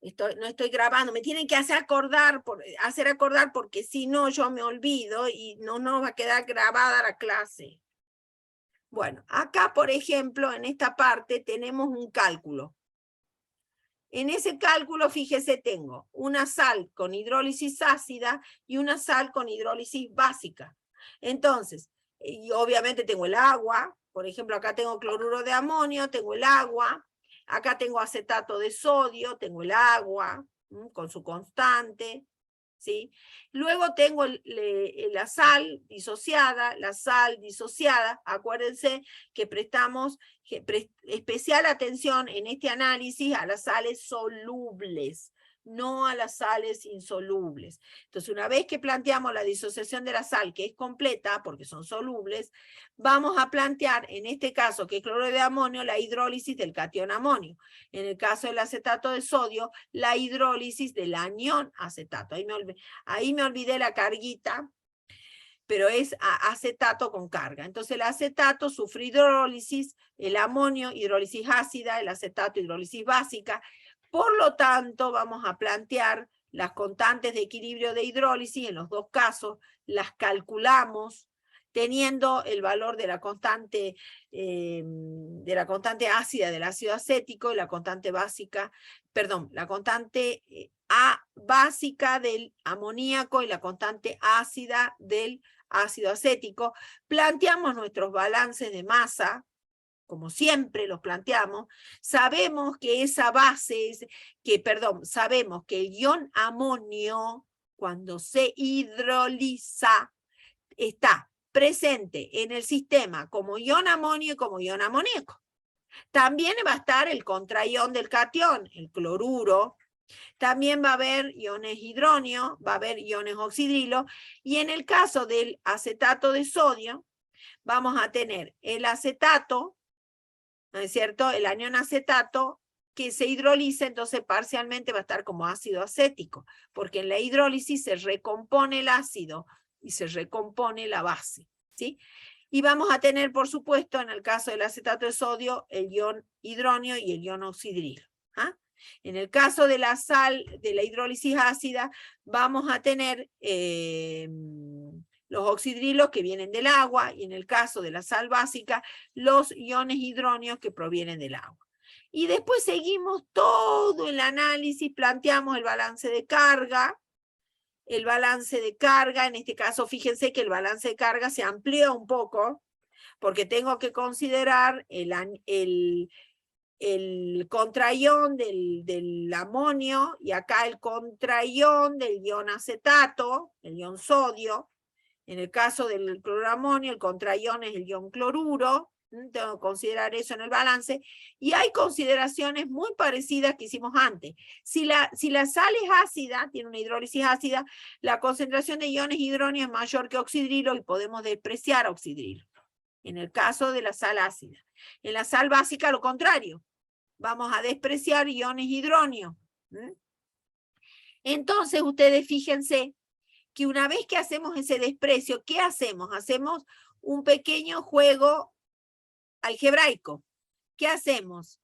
no estoy grabando, me tienen que hacer acordar porque si no yo me olvido y no va a quedar grabada la clase. Bueno, acá por ejemplo en esta parte tenemos un cálculo. En ese cálculo, fíjese, tengo una sal con hidrólisis ácida y una sal con hidrólisis básica. Entonces, y obviamente tengo el agua, por ejemplo, acá tengo cloruro de amonio, tengo el agua, acá tengo acetato de sodio, tengo el agua con su constante, ¿sí? Luego tengo la sal disociada, acuérdense que prestamos especial atención en este análisis a las sales solubles, no a las sales insolubles. Entonces, una vez que planteamos la disociación de la sal, que es completa, porque son solubles, vamos a plantear, en este caso, que es cloruro de amonio, la hidrólisis del catión amonio. En el caso del acetato de sodio, la hidrólisis del anión acetato. Ahí me olvidé la carguita, pero es acetato con carga. Entonces el acetato sufre hidrólisis, el amonio, hidrólisis ácida, el acetato, hidrólisis básica. Por lo tanto, vamos a plantear las constantes de equilibrio de hidrólisis, en los dos casos las calculamos teniendo el valor de la constante ácida del ácido acético y la constante básica, perdón, la constante básica del amoníaco y la constante ácida del ácido acético. Planteamos nuestros balances de masa, como siempre los planteamos. Sabemos que esa base, sabemos que el ion amonio, cuando se hidroliza, está presente en el sistema como ion amonio y como ion amoníaco. También va a estar el contraión del catión, el cloruro. También va a haber iones hidronio, va a haber iones oxidrilo, y en el caso del acetato de sodio, vamos a tener el acetato, ¿no es cierto? El anión acetato que se hidroliza, entonces parcialmente va a estar como ácido acético, porque en la hidrólisis se recompone el ácido y se recompone la base, ¿sí? Y vamos a tener, por supuesto, en el caso del acetato de sodio, el ion hidronio y el ion oxidrilo. ¿Ah? En el caso de la sal, de la hidrólisis ácida, vamos a tener los oxidrilos que vienen del agua, y en el caso de la sal básica, los iones hidronios que provienen del agua. Y después seguimos todo el análisis, planteamos el balance de carga. El balance de carga, en este caso, fíjense que el balance de carga se amplió un poco, porque tengo que considerar el contraión del amonio, y acá el contraión del ion acetato, el ion sodio. En el caso del cloroamonio, el contraión es el ion cloruro. Tengo que considerar eso en el balance. Y hay consideraciones muy parecidas que hicimos antes. Si la sal es ácida, tiene una hidrólisis ácida, la concentración de iones hidróneos es mayor que oxidrilo y podemos despreciar oxidrilo. En el caso de la sal ácida. En la sal básica, lo contrario. Vamos a despreciar iones hidróneos. Entonces, ustedes fíjense que una vez que hacemos ese desprecio, ¿qué hacemos? Hacemos un pequeño juego algebraico. ¿Qué hacemos?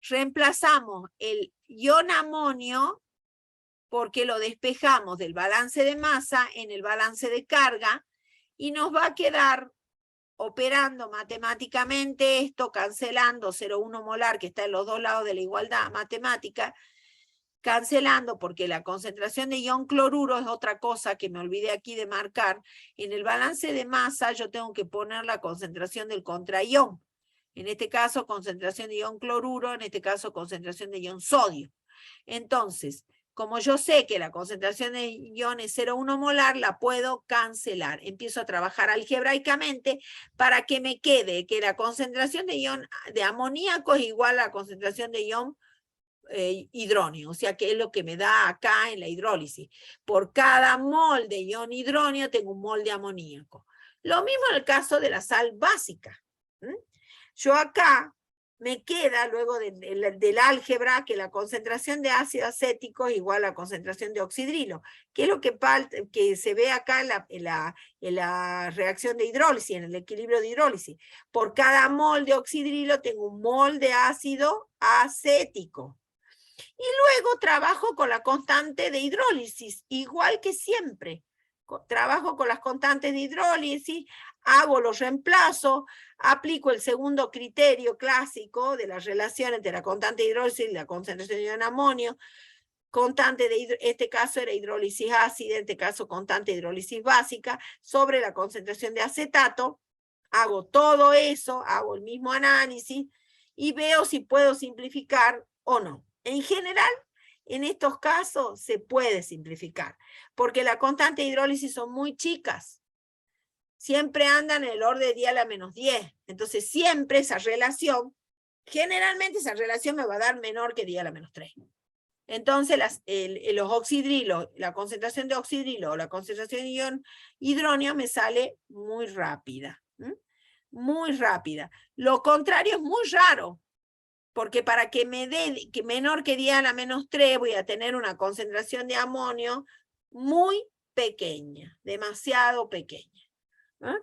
Reemplazamos el ion amonio, porque lo despejamos del balance de masa en el balance de carga, y nos va a quedar operando matemáticamente esto, cancelando 0,1 molar, que está en los dos lados de la igualdad matemática, cancelando, porque la concentración de ion cloruro es otra cosa que me olvidé aquí de marcar. En el balance de masa yo tengo que poner la concentración del contraión. En este caso, concentración de ion cloruro, en este caso, concentración de ion sodio. Entonces, como yo sé que la concentración de ion es 0,1 molar, la puedo cancelar. Empiezo a trabajar algebraicamente para que me quede que la concentración de ion de amoníaco es igual a la concentración de ion hidróneo, o sea que es lo que me da acá en la hidrólisis. Por cada mol de ion hidróneo tengo un mol de amoníaco. Lo mismo en el caso de la sal básica. Yo acá me queda luego del álgebra que la concentración de ácido acético es igual a la concentración de oxidrilo, que es lo que se ve acá en la reacción de hidrólisis, en el equilibrio de hidrólisis. Por cada mol de oxidrilo tengo un mol de ácido acético. Y luego trabajo con la constante de hidrólisis, igual que siempre. Trabajo con las constantes de hidrólisis, hago los reemplazos, aplico el segundo criterio clásico de la relación entre la constante de hidrólisis y la concentración de amonio. Constante de este caso era hidrólisis ácida, en este caso constante de hidrólisis básica, sobre la concentración de acetato. Hago todo eso, hago el mismo análisis y veo si puedo simplificar o no. En general, en estos casos se puede simplificar, porque las constantes de hidrólisis son muy chicas. Siempre andan en el orden de 10 a la menos 10. Entonces, siempre esa relación, generalmente esa relación me va a dar menor que 10 a la menos 3. Entonces, los oxidrilos, la concentración de oxidrilo o la concentración de ion hidróneo me sale muy rápida. Muy rápida. Lo contrario es muy raro, porque para que me dé que menor que 10 a la menos 3 voy a tener una concentración de amonio muy pequeña, demasiado pequeña.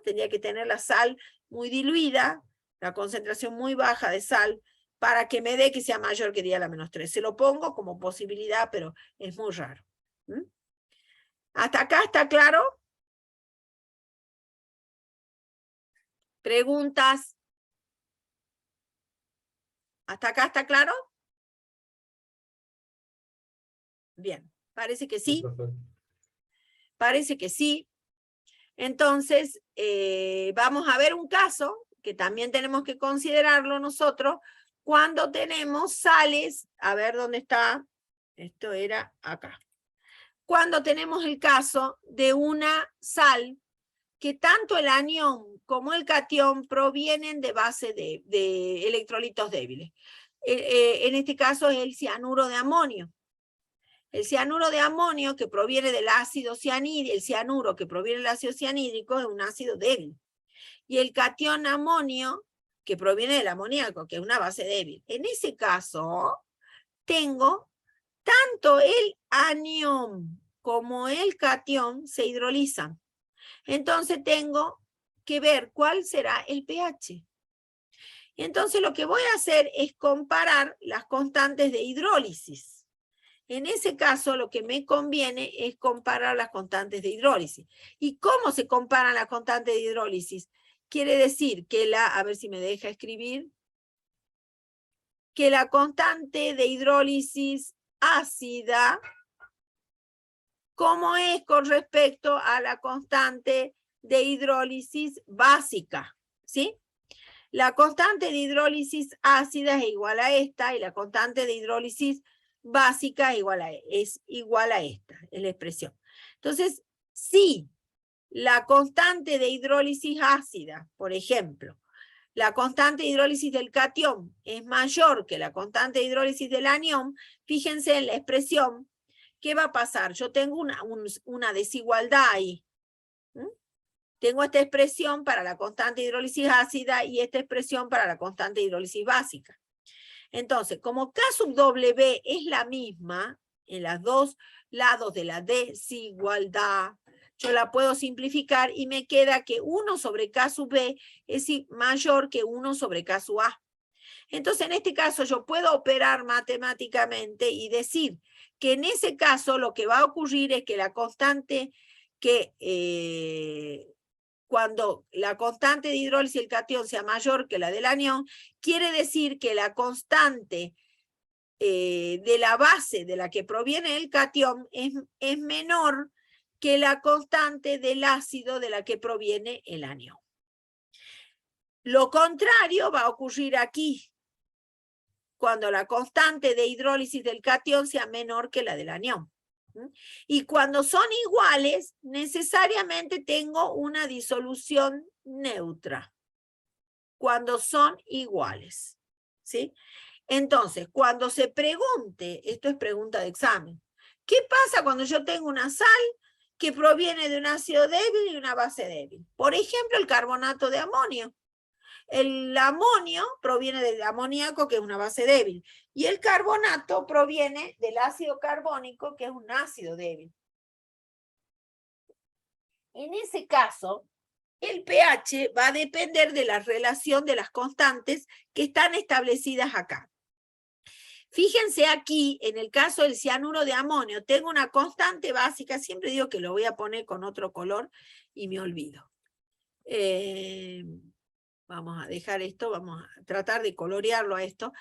Tendría que tener la sal muy diluida, la concentración muy baja de sal, para que me dé que sea mayor que 10 a la menos 3. Se lo pongo como posibilidad, pero es muy raro. ¿Hasta acá está claro? ¿Preguntas? ¿Hasta acá está claro? Bien, parece que sí. Parece que sí. Entonces, vamos a ver un caso que también tenemos que considerarlo nosotros cuando tenemos sales. A ver dónde está. Esto era acá. Cuando tenemos el caso de una sal que tanto el anión como el catión provienen de base de electrolitos débiles. En este caso es el cianuro de amonio. El cianuro de amonio que proviene del ácido cianhídrico, el cianuro que proviene del ácido cianhídrico es un ácido débil. Y el catión amonio que proviene del amoníaco, que es una base débil. En ese caso, tengo tanto el anión como el catión se hidrolizan. Entonces tengo que ver cuál será el pH. Entonces lo que voy a hacer es comparar las constantes de hidrólisis. En ese caso, lo que me conviene es comparar las constantes de hidrólisis. ¿Y cómo se comparan las constantes de hidrólisis? Quiere decir que a ver si me deja escribir, que la constante de hidrólisis ácida, ¿cómo es con respecto a la constante de hidrólisis básica? ¿Sí? La constante de hidrólisis ácida es igual a esta y la constante de hidrólisis básica es igual a esta, es la expresión. Entonces, si la constante de hidrólisis ácida, por ejemplo, la constante de hidrólisis del catión es mayor que la constante de hidrólisis del anión, fíjense en la expresión, ¿qué va a pasar? Yo tengo una desigualdad ahí. Tengo esta expresión para la constante de hidrólisis ácida y esta expresión para la constante de hidrólisis básica. Entonces, como K sub W es la misma en los dos lados de la desigualdad, yo la puedo simplificar y me queda que 1 sobre K sub B es mayor que 1 sobre K sub A. Entonces, en este caso, yo puedo operar matemáticamente y decir que en ese caso lo que va a ocurrir es que la constante cuando la constante de hidrólisis del catión sea mayor que la del anión, quiere decir que la constante de la base de la que proviene el catión es menor que la constante del ácido de la que proviene el anión. Lo contrario va a ocurrir aquí, cuando la constante de hidrólisis del catión sea menor que la del anión. Y cuando son iguales, necesariamente tengo una disolución neutra. Cuando son iguales. ¿Sí? Entonces, cuando se pregunte, esto es pregunta de examen, ¿qué pasa cuando yo tengo una sal que proviene de un ácido débil y una base débil? Por ejemplo, el carbonato de amonio. El amonio proviene del amoníaco, que es una base débil, y el carbonato proviene del ácido carbónico, que es un ácido débil. En ese caso, el pH va a depender de la relación de las constantes que están establecidas acá. Fíjense aquí, en el caso del cianuro de amonio, tengo una constante básica, siempre digo que lo voy a poner con otro color y me olvido. Vamos a dejar esto, vamos a tratar de colorearlo a esto.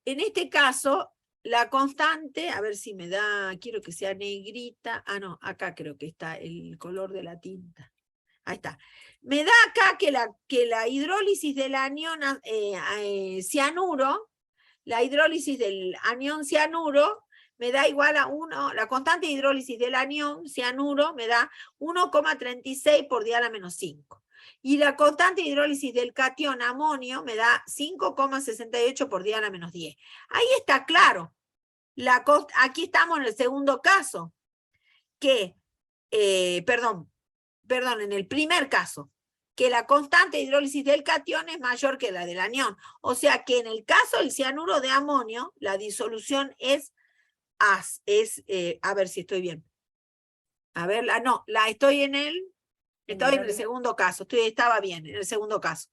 En este caso, la constante, a ver si me da, quiero que sea negrita, no, acá creo que está el color de la tinta. Ahí está. Me da acá que la hidrólisis del anión cianuro, la hidrólisis del anión cianuro, me da igual a 1, la constante de hidrólisis del anión cianuro me da 1,36 por 10 a la menos 5. Y la constante de hidrólisis del catión amonio me da 5,68 por 10 a la menos 10. Ahí está claro. Aquí estamos en el segundo caso, que, perdón, en el primer caso, que la constante de hidrólisis del catión es mayor que la del anión. O sea que en el caso del cianuro de amonio, la disolución es, a ver si estoy bien. A ver, estoy en el segundo caso, estaba bien, en el segundo caso.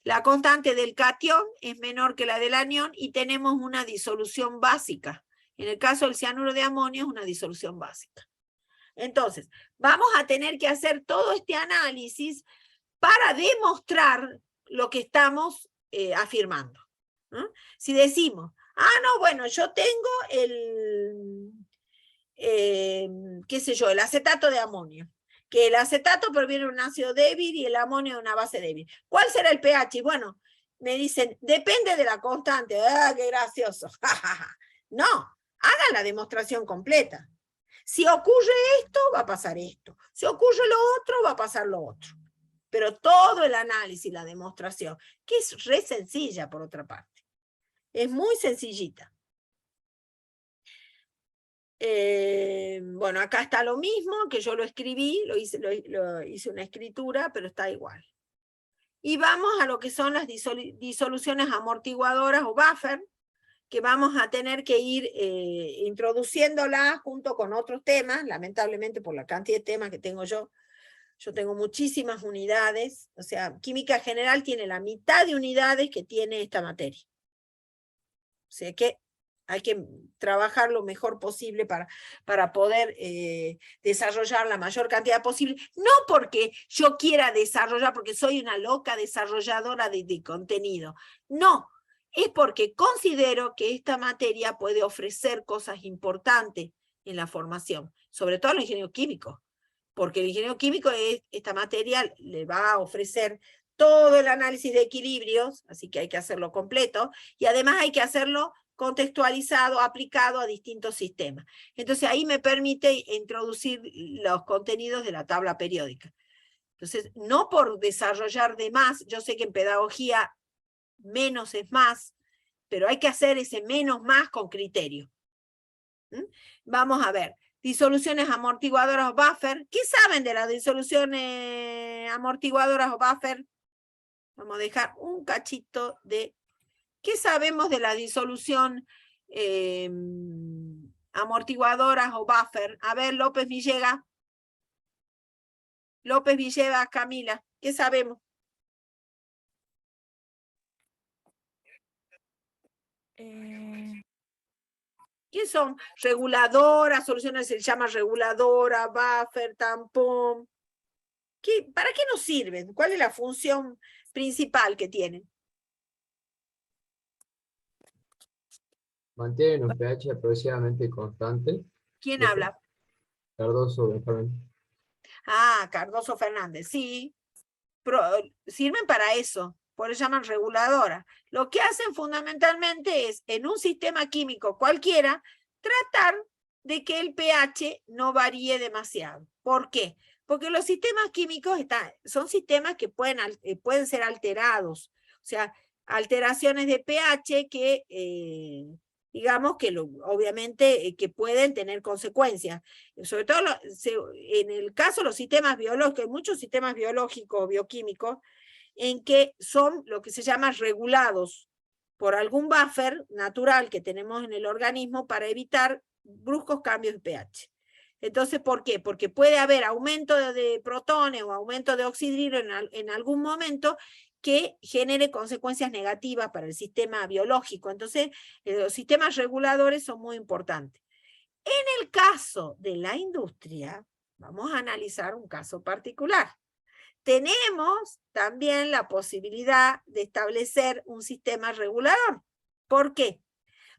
La constante del catión es menor que la del anión y tenemos una disolución básica. En el caso del cianuro de amonio es una disolución básica. Entonces, vamos a tener que hacer todo este análisis para demostrar lo que estamos afirmando. ¿No? Si decimos, no, bueno, yo tengo qué sé yo, el acetato de amonio, que el acetato proviene de un ácido débil y el amonio de una base débil. ¿Cuál será el pH? Bueno, me dicen, depende de la constante. ¡Ah, qué gracioso! No, hagan la demostración completa. Si ocurre esto, va a pasar esto. Si ocurre lo otro, va a pasar lo otro. Pero todo el análisis, la demostración, que es re sencilla por otra parte. Es muy sencillita. Bueno, acá está lo mismo, que yo lo escribí, lo hice una escritura, pero está igual. Y vamos a lo que son las disoluciones amortiguadoras o buffer, que vamos a tener que ir introduciéndolas junto con otros temas, lamentablemente por la cantidad de temas que tengo yo. Yo tengo muchísimas unidades, o sea, química general tiene la mitad de unidades que tiene esta materia. O sea que hay que trabajar lo mejor posible para poder desarrollar la mayor cantidad posible. No porque yo quiera desarrollar, porque soy una loca desarrolladora de contenido. No, es porque considero que esta materia puede ofrecer cosas importantes en la formación, sobre todo el ingeniero químico, porque el ingeniero químico, esta materia le va a ofrecer todo el análisis de equilibrios, así que hay que hacerlo completo, y además hay que hacerlo contextualizado, aplicado a distintos sistemas. Entonces ahí me permite introducir los contenidos de la tabla periódica. Entonces, no por desarrollar de más, yo sé que en pedagogía menos es más, pero hay que hacer ese menos más con criterio. Vamos a ver, disoluciones amortiguadoras o buffer. ¿Qué saben de las disoluciones amortiguadoras o buffer? Vamos a dejar un cachito de... ¿Qué sabemos de la disolución amortiguadoras o buffer? A ver, López Villegas, Camila, ¿qué sabemos? ¿Qué son? Reguladoras, soluciones se llama reguladora, buffer, tampón. ¿Para qué nos sirven? ¿Cuál es la función principal que tienen? Mantienen un pH aproximadamente constante. ¿Quién habla? Cardoso, Benjamín. Cardoso Fernández, sí. Sirven para eso, por eso llaman reguladora. Lo que hacen fundamentalmente es, en un sistema químico cualquiera, tratar de que el pH no varíe demasiado. ¿Por qué? Porque los sistemas químicos son sistemas que pueden ser alterados. O sea, alteraciones de pH que, digamos, que obviamente que pueden tener consecuencias. Sobre todo en el caso de los sistemas biológicos, hay muchos sistemas biológicos, bioquímicos, en que son lo que se llama regulados por algún buffer natural que tenemos en el organismo para evitar bruscos cambios de pH. Entonces, ¿por qué? Porque puede haber aumento de protones o aumento de oxidrio en algún momento que genere consecuencias negativas para el sistema biológico. Entonces, los sistemas reguladores son muy importantes. En el caso de la industria, vamos a analizar un caso particular. Tenemos también la posibilidad de establecer un sistema regulador. ¿Por qué?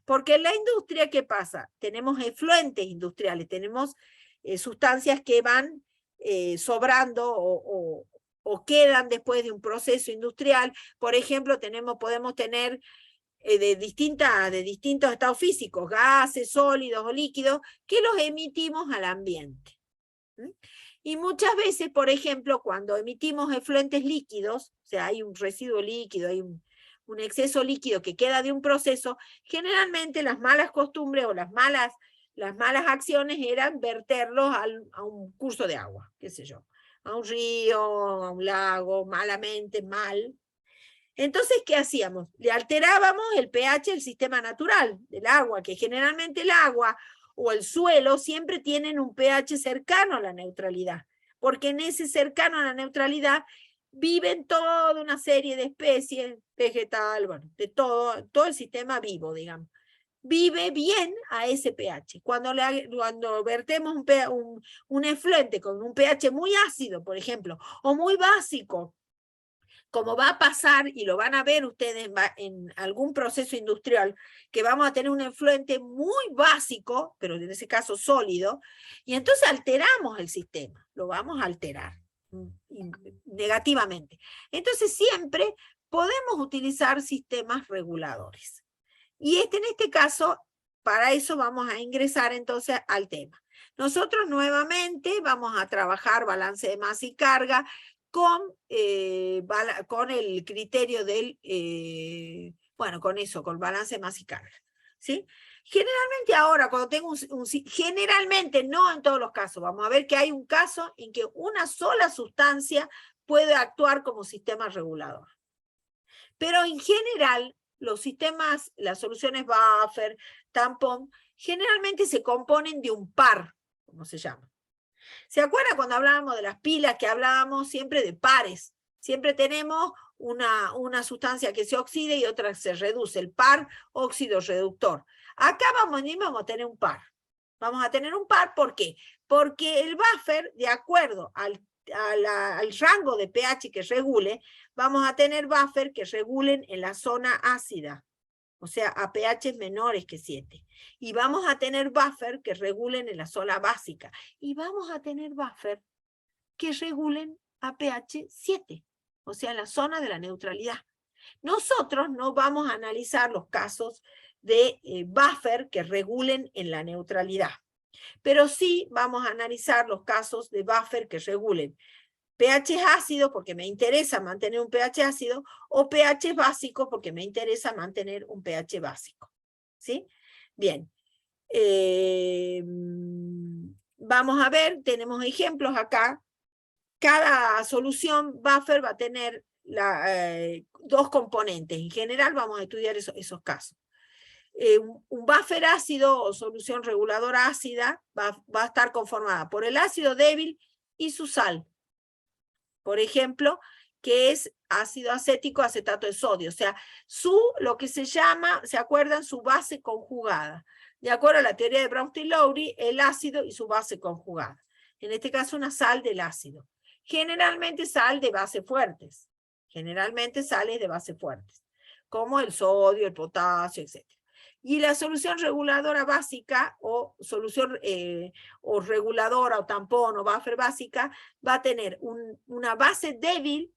Porque en la industria, ¿qué pasa? Tenemos efluentes industriales, tenemos sustancias que van sobrando o quedan después de un proceso industrial. Por ejemplo, podemos tener de distintos estados físicos, gases, sólidos o líquidos, que los emitimos al ambiente. Y muchas veces, por ejemplo, cuando emitimos efluentes líquidos, o sea, hay un residuo líquido, hay un exceso líquido que queda de un proceso, generalmente las malas costumbres o las malas acciones eran verterlos a un curso de agua, qué sé yo, a un río, a un lago, malamente, mal. Entonces, ¿qué hacíamos? Le alterábamos el pH del sistema natural del agua, que generalmente el agua o el suelo siempre tienen un pH cercano a la neutralidad, porque en ese cercano a la neutralidad viven toda una serie de especies, vegetal, bueno, de todo el sistema vivo, digamos. Vive bien a ese pH. Cuando vertemos un efluente con un pH muy ácido, por ejemplo, o muy básico, como va a pasar, y lo van a ver ustedes en algún proceso industrial, que vamos a tener un efluente muy básico, pero en ese caso sólido, y entonces alteramos el sistema, lo vamos a alterar negativamente. Entonces siempre podemos utilizar sistemas reguladores. Y en este caso, para eso vamos a ingresar entonces al tema. Nosotros nuevamente vamos a trabajar balance de masa y carga, con el criterio del, bueno, con eso, con balance de masa y carga, ¿sí? Generalmente ahora, cuando tengo generalmente, no en todos los casos, vamos a ver que hay un caso en que una sola sustancia puede actuar como sistema regulador. Pero en general, los sistemas, las soluciones buffer, tampón, generalmente se componen de un par, como se llama. ¿Se acuerdan cuando hablábamos de las pilas, que hablábamos siempre de pares? Siempre tenemos una sustancia que se oxida y otra que se reduce, el par óxido reductor. Acá vamos a tener un par. Vamos a tener un par, ¿por qué? Porque el buffer, de acuerdo al rango de pH que regule, vamos a tener buffer que regulen en la zona ácida, o sea, a pH menores que 7. Y vamos a tener buffer que regulen en la zona básica. Y vamos a tener buffer que regulen a pH 7, o sea, en la zona de la neutralidad. Nosotros no vamos a analizar los casos de buffer que regulen en la neutralidad, pero sí vamos a analizar los casos de buffer que regulen pH ácido porque me interesa mantener un pH ácido, o pH básico porque me interesa mantener un pH básico. ¿Sí? Bien. Vamos a ver, tenemos ejemplos acá. Cada solución buffer va a tener dos componentes. En general vamos a estudiar esos casos. Un buffer ácido o solución reguladora ácida va a estar conformada por el ácido débil y su sal. Por ejemplo, que es ácido acético, acetato de sodio. O sea, lo que se llama, ¿se acuerdan? Su base conjugada. De acuerdo a la teoría de Brownstein-Lowry, el ácido y su base conjugada. En este caso, una sal del ácido. Generalmente sal de bases fuertes. Generalmente sales de bases fuertes, como el sodio, el potasio, etc. Y la solución reguladora básica o solución o reguladora o tampón o buffer básica va a tener una base débil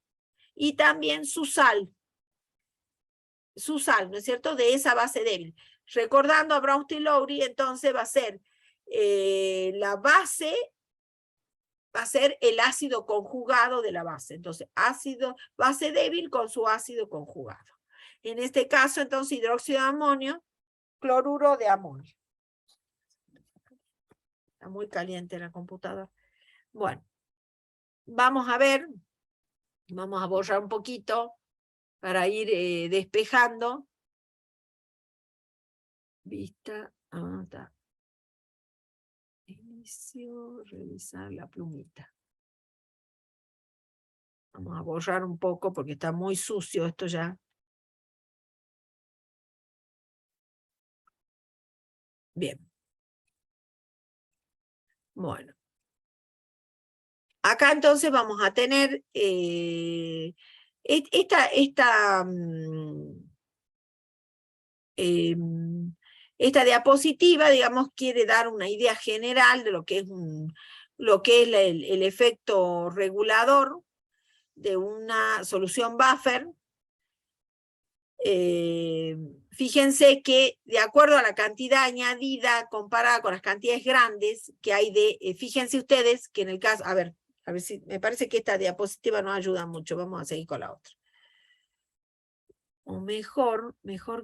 y también su sal, ¿no es cierto?, de esa base débil. Recordando a Brownstein-Lowry, entonces va a ser la base, va a ser el ácido conjugado de la base. Entonces, base débil con su ácido conjugado. En este caso, entonces, hidróxido de amonio, cloruro de amonio. Está muy caliente la computadora. Bueno, vamos a ver Vamos a borrar un poquito para ir despejando. Vista, está. Inicio, revisar la plumita. Vamos a borrar un poco porque está muy sucio esto ya. Bien. Bueno. Acá entonces vamos a tener esta diapositiva, digamos, quiere dar una idea general de lo que es, el efecto regulador de una solución buffer. Fíjense que de acuerdo a la cantidad añadida comparada con las cantidades grandes que hay fíjense ustedes que en el caso, a ver si, me parece que esta diapositiva no ayuda mucho, vamos a seguir con la otra. O mejor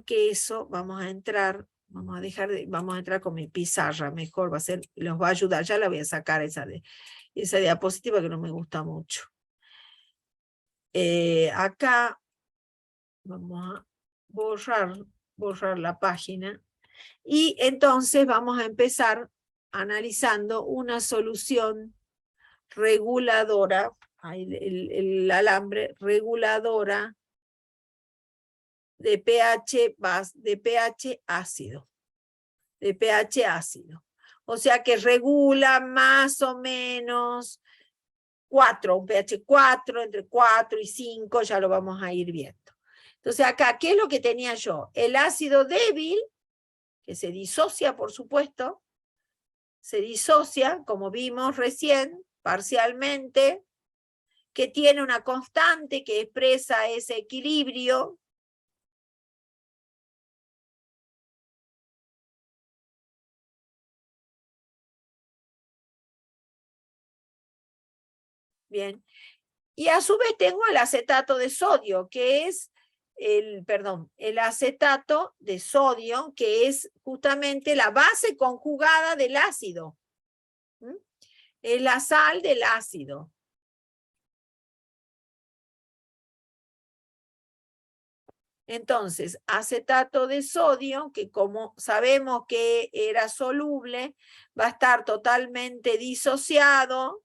que eso, vamos a entrar con mi pizarra, mejor va a ser, los va a ayudar, ya la voy a sacar esa diapositiva que no me gusta mucho. Acá vamos a borrar la página y entonces vamos a empezar analizando una solución reguladora, el alambre reguladora de pH ácido, o sea que regula más o menos 4, un pH 4, entre 4 y 5, ya lo vamos a ir viendo. Entonces acá, ¿qué es lo que tenía yo? El ácido débil, que se disocia, por supuesto, se disocia, como vimos recién, parcialmente, que tiene una constante que expresa ese equilibrio. Bien. Y a su vez tengo el acetato de sodio, que es el acetato de sodio, que es justamente la base conjugada del ácido. Es la sal del ácido. Entonces, acetato de sodio, que como sabemos que era soluble, va a estar totalmente disociado.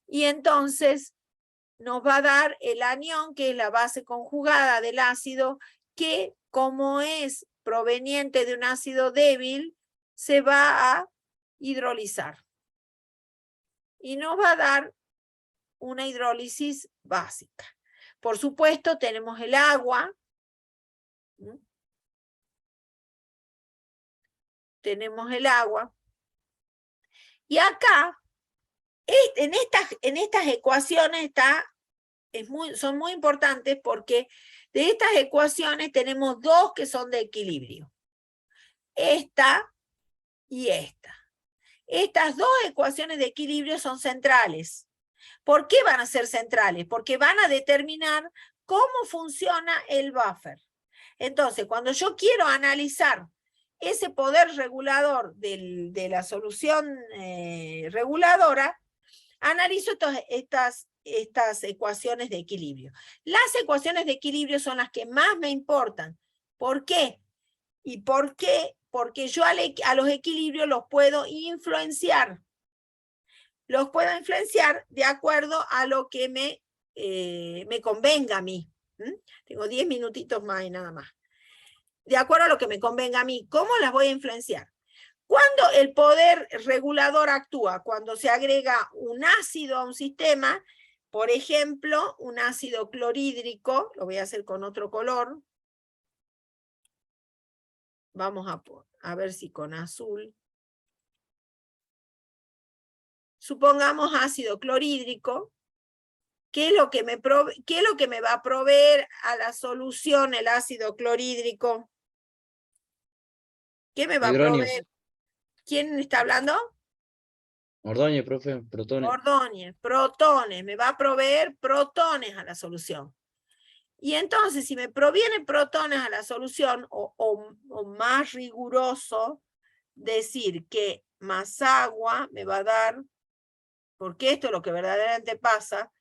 Y entonces nos va a dar el anión, que es la base conjugada del ácido, que como es proveniente de un ácido débil, se va a hidrolizar. Y nos va a dar una hidrólisis básica. Por supuesto, tenemos el agua. Y acá, en estas ecuaciones son muy importantes porque de estas ecuaciones tenemos dos que son de equilibrio. Esta y esta. Estas dos ecuaciones de equilibrio son centrales. ¿Por qué van a ser centrales? Porque van a determinar cómo funciona el buffer. Entonces, cuando yo quiero analizar ese poder regulador de la solución reguladora, analizo estas ecuaciones de equilibrio. Las ecuaciones de equilibrio son las que más me importan. ¿Por qué? ¿Y por qué? Porque yo a los equilibrios los puedo influenciar. Los puedo influenciar de acuerdo a lo que me convenga a mí. Tengo 10 minutitos más y nada más. De acuerdo a lo que me convenga a mí. ¿Cómo las voy a influenciar? Cuando el poder regulador actúa, cuando se agrega un ácido a un sistema, por ejemplo, un ácido clorhídrico, lo voy a hacer con otro color. Vamos a ver si con azul. Supongamos ácido clorhídrico. ¿Qué es lo que me va a proveer a la solución el ácido clorhídrico? ¿Qué me va a proveer? ¿Quién está hablando? Ordóñez, profe, protones. Ordóñez, protones. Me va a proveer protones a la solución. Y entonces, si me provienen protones a la solución, o más riguroso, decir que más agua me va a dar, porque esto es lo que verdaderamente pasa,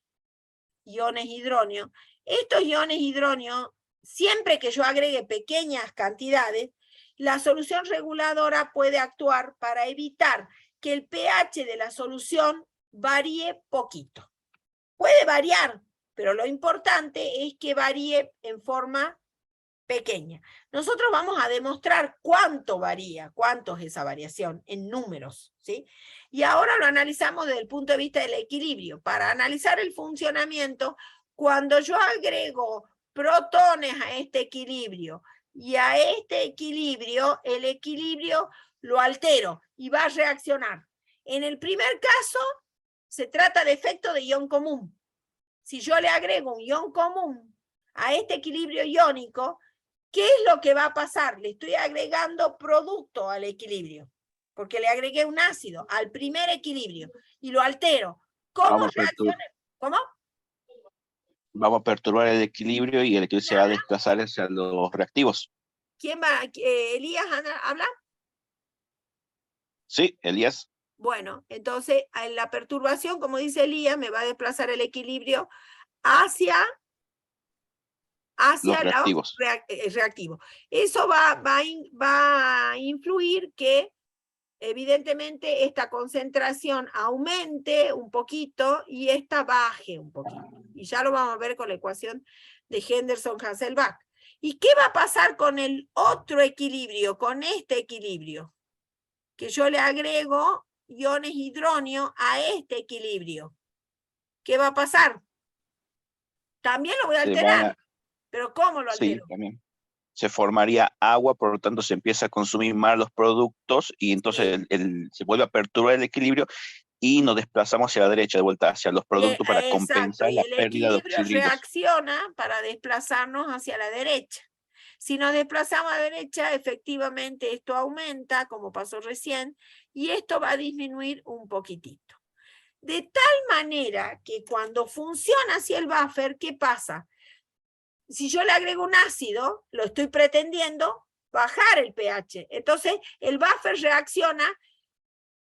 iones hidronio. Estos iones hidronio, siempre que yo agregue pequeñas cantidades, la solución reguladora puede actuar para evitar que el pH de la solución varíe poquito. Puede variar, pero lo importante es que varíe en forma pequeña. Nosotros vamos a demostrar cuánto varía, cuánto es esa variación en números, ¿sí? Y ahora lo analizamos desde el punto de vista del equilibrio. Para analizar el funcionamiento, cuando yo agrego protones a este equilibrio y a este equilibrio, el equilibrio lo altero y va a reaccionar. En el primer caso, se trata de efecto de ion común. Si yo le agrego un ion común a este equilibrio iónico, ¿qué es lo que va a pasar? Le estoy agregando producto al equilibrio, porque le agregué un ácido al primer equilibrio y lo altero. ¿Cómo reacciona? ¿Cómo? Vamos a perturbar el equilibrio y el equilibrio se va a desplazar hacia los reactivos. ¿Quién va? ¿Elías habla? Sí, Elías. Bueno, entonces en la perturbación, como dice Elías, me va a desplazar el equilibrio hacia Los reactivos. reactivos. Eso va a influir que evidentemente esta concentración aumente un poquito y esta baje un poquito. Y ya lo vamos a ver con la ecuación de Henderson-Hasselbalch. ¿Y qué va a pasar con el otro equilibrio, con este equilibrio? Que yo le agrego iones hidronio a este equilibrio. ¿Qué va a pasar? También lo voy a alterar. ¿Pero cómo lo altero? Sí, también. Se formaría agua, por lo tanto se empieza a consumir más los productos y entonces se vuelve a perturbar el equilibrio y nos desplazamos hacia la derecha, de vuelta hacia los productos para compensar la pérdida de oxidridos. El equilibrio reacciona para desplazarnos hacia la derecha. Si nos desplazamos a la derecha, efectivamente esto aumenta, como pasó recién, y esto va a disminuir un poquitito. De tal manera que cuando funciona así el buffer, ¿qué pasa? Si yo le agrego un ácido, lo estoy pretendiendo bajar el pH. Entonces, el buffer reacciona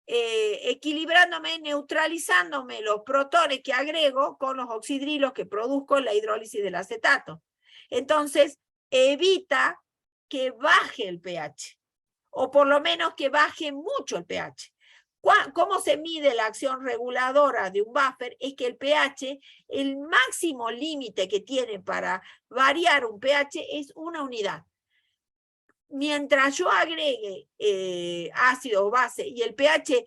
equilibrándome, neutralizándome los protones que agrego con los oxidrilos que produzco en la hidrólisis del acetato. Entonces, evita que baje el pH, o por lo menos que baje mucho el pH. ¿Cómo se mide la acción reguladora de un buffer? Es que el pH, el máximo límite que tiene para variar un pH es 1 unidad. Mientras yo agregue ácido o base y el pH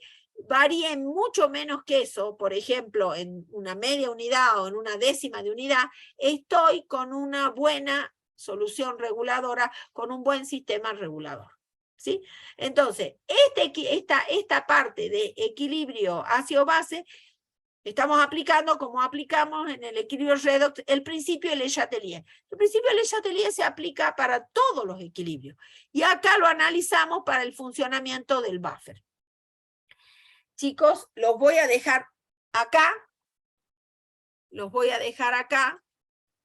varíe mucho menos que eso, por ejemplo, en una media unidad o en una décima de unidad, estoy con una buena solución reguladora, con un buen sistema regulador. ¿Sí? Entonces, esta parte de equilibrio ácido-base, estamos aplicando, como aplicamos en el equilibrio redox, el principio de Le Chatelier. El principio de Le Chatelier se aplica para todos los equilibrios. Y acá lo analizamos para el funcionamiento del buffer. Chicos, los voy a dejar acá. Los voy a dejar acá.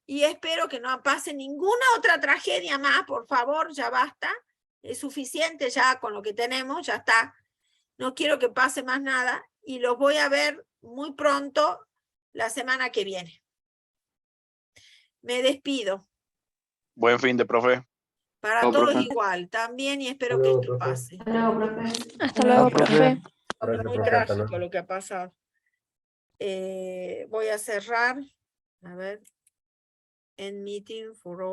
Y espero que no pase ninguna otra tragedia más, por favor, ya basta. Es suficiente ya con lo que tenemos, ya está. No quiero que pase más nada. Y los voy a ver muy pronto, la semana que viene. Me despido. Buen fin de, profe. Para Chao, todos profe. igual, también, y espero Hasta que luego, esto profe. pase. Hasta luego, profe. Hasta luego, profe. Gracias, Muy profe. Hasta trágico luego. lo que ha pasado. Voy a cerrar. A ver. En meeting for all.